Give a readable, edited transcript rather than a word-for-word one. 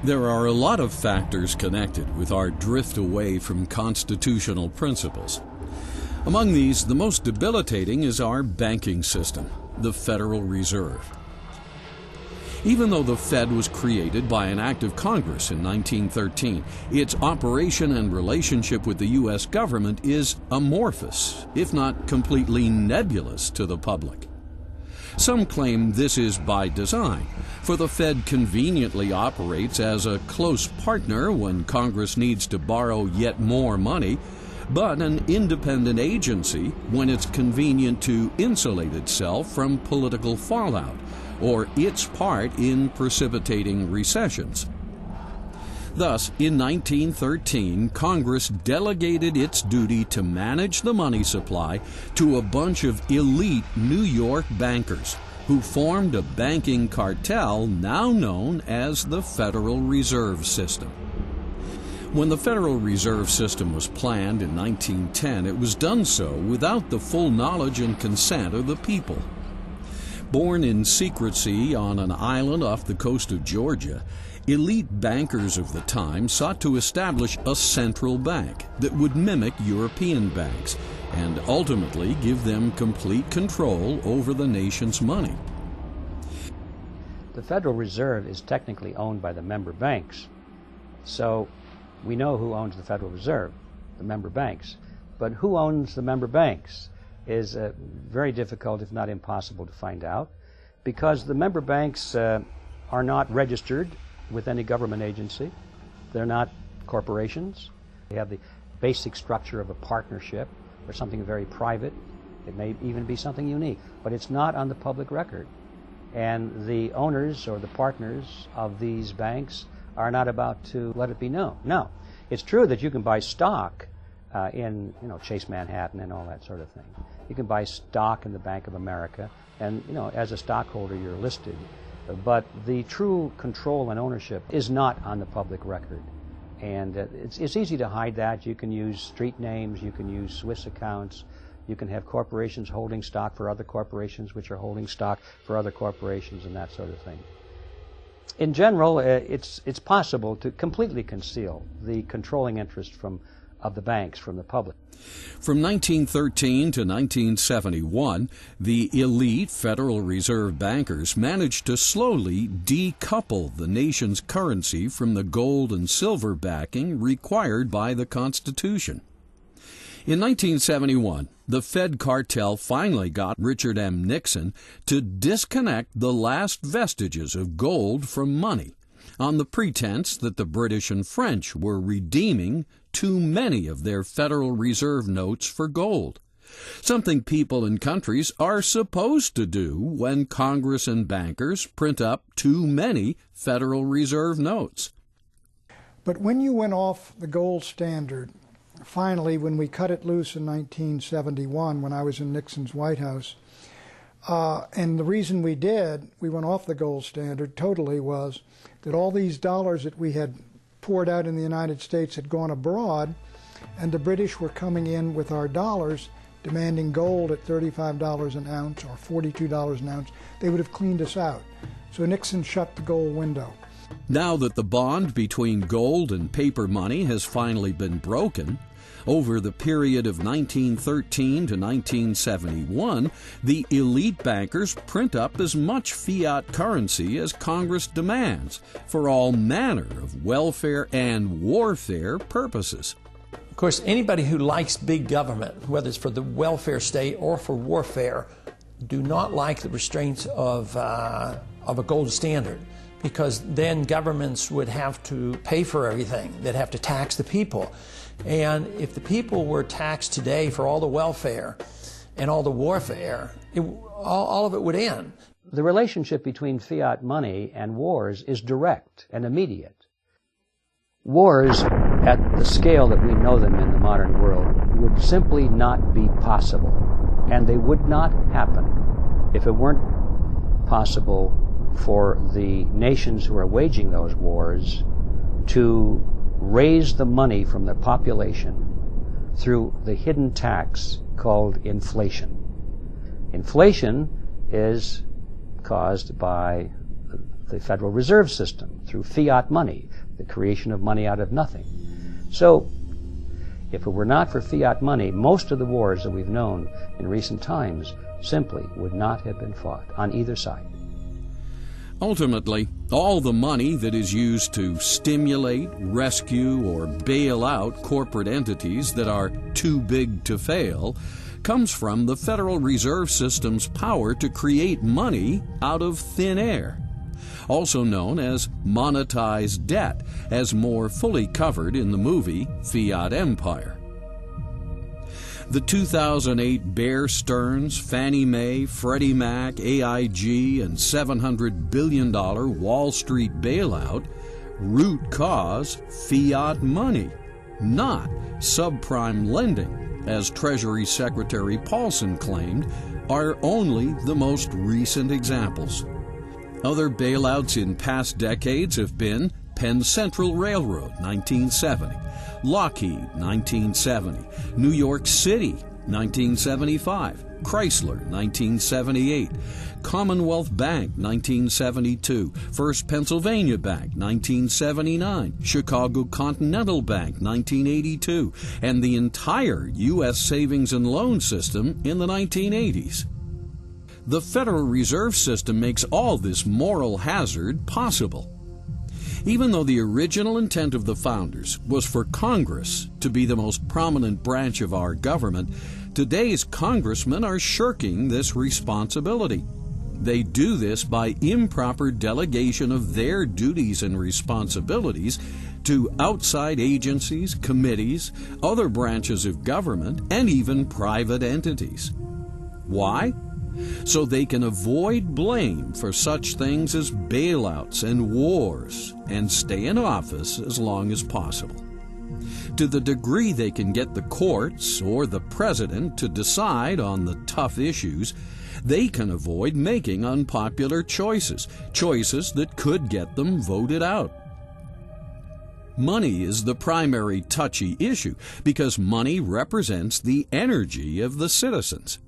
There are a lot of factors connected with our drift away from constitutional principles. Among these, the most debilitating is our banking system, the Federal Reserve. Even though the Fed was created by an act of Congress in 1913, its operation and relationship with the U.S. government is amorphous, if not completely nebulous to the public. Some claim this is by design, for the Fed conveniently operates as a close partner when Congress needs to borrow yet more money, but an independent agency when it's convenient to insulate itself from political fallout or its part in precipitating recessions. Thus, in 1913, Congress delegated its duty to manage the money supply to a bunch of elite New York bankers who formed a banking cartel now known as the Federal Reserve System. When the Federal Reserve System was planned in 1910, it was done so without the full knowledge and consent of the people. Born in secrecy on an island off the coast of Georgia, elite bankers of the time sought to establish a central bank that would mimic European banks and ultimately give them complete control over the nation's money. The Federal Reserve is technically owned by the member banks, so we know who owns the Federal Reserve, the member banks. But who owns the member banks is very difficult, if not impossible, to find out, because the member banks are not registered with any government agency. They're not corporations. They have the basic structure of a partnership or something very private. It may even be something unique, but it's not on the public record. And the owners or the partners of these banks are not about to let it be known. Now, it's true that you can buy stock in Chase Manhattan and all that sort of thing. You can buy stock in the Bank of America, and as a stockholder you're listed. But the true control and ownership is not on the public record. And it's easy to hide that. You can use street names, you can use Swiss accounts, you can have corporations holding stock for other corporations which are holding stock for other corporations and that sort of thing. In general, it's possible to completely conceal the controlling interest of the banks from the public. From 1913 to 1971, the elite Federal Reserve bankers managed to slowly decouple the nation's currency from the gold and silver backing required by the Constitution. In 1971, the Fed cartel finally got Richard M. Nixon to disconnect the last vestiges of gold from money on the pretense that the British and French were redeeming too many of their Federal Reserve notes for gold, something people and countries are supposed to do when Congress and bankers print up too many Federal Reserve notes. But when you went off the gold standard, finally, when we cut it loose in 1971, when I was in Nixon's White House, and the reason we went off the gold standard totally, was that all these dollars that we had poured out in the United States had gone abroad, and the British were coming in with our dollars demanding gold at $35 an ounce or $42 an ounce. They would have cleaned us out. So Nixon shut the gold window. Now that the bond between gold and paper money has finally been broken, over the period of 1913 to 1971, the elite bankers print up as much fiat currency as Congress demands for all manner of welfare and warfare purposes. Of course, anybody who likes big government, whether it's for the welfare state or for warfare, do not like the restraints of a gold standard, because then governments would have to pay for everything. They'd have to tax the people. And if the people were taxed today for all the welfare and all the warfare, all of it would end. The relationship between fiat money and wars is direct and immediate. Wars at the scale that we know them in the modern world would simply not be possible, and they would not happen if it weren't possible for the nations who are waging those wars to raise the money from the population through the hidden tax called inflation. Inflation is caused by the Federal Reserve System, through fiat money, the creation of money out of nothing. So, if it were not for fiat money, most of the wars that we've known in recent times simply would not have been fought on either side. Ultimately, all the money that is used to stimulate, rescue, or bail out corporate entities that are too big to fail comes from the Federal Reserve System's power to create money out of thin air, also known as monetized debt, as more fully covered in the movie Fiat Empire. The 2008 Bear Stearns, Fannie Mae, Freddie Mac, AIG, and $700 billion Wall Street bailout, root cause fiat money, not subprime lending, as Treasury Secretary Paulson claimed, are only the most recent examples. Other bailouts in past decades have been Penn Central Railroad, 1970, Lockheed, 1970, New York City, 1975, Chrysler, 1978, Commonwealth Bank, 1972, First Pennsylvania Bank, 1979, Chicago Continental Bank, 1982, and the entire U.S. savings and loan system in the 1980s. The Federal Reserve System makes all this moral hazard possible. Even though the original intent of the founders was for Congress to be the most prominent branch of our government, today's congressmen are shirking this responsibility. They do this by improper delegation of their duties and responsibilities to outside agencies, committees, other branches of government, and even private entities. Why? So they can avoid blame for such things as bailouts and wars and stay in office as long as possible. To the degree they can get the courts or the president to decide on the tough issues, they can avoid making unpopular choices that could get them voted out. Money is the primary touchy issue because money represents the energy of the citizens.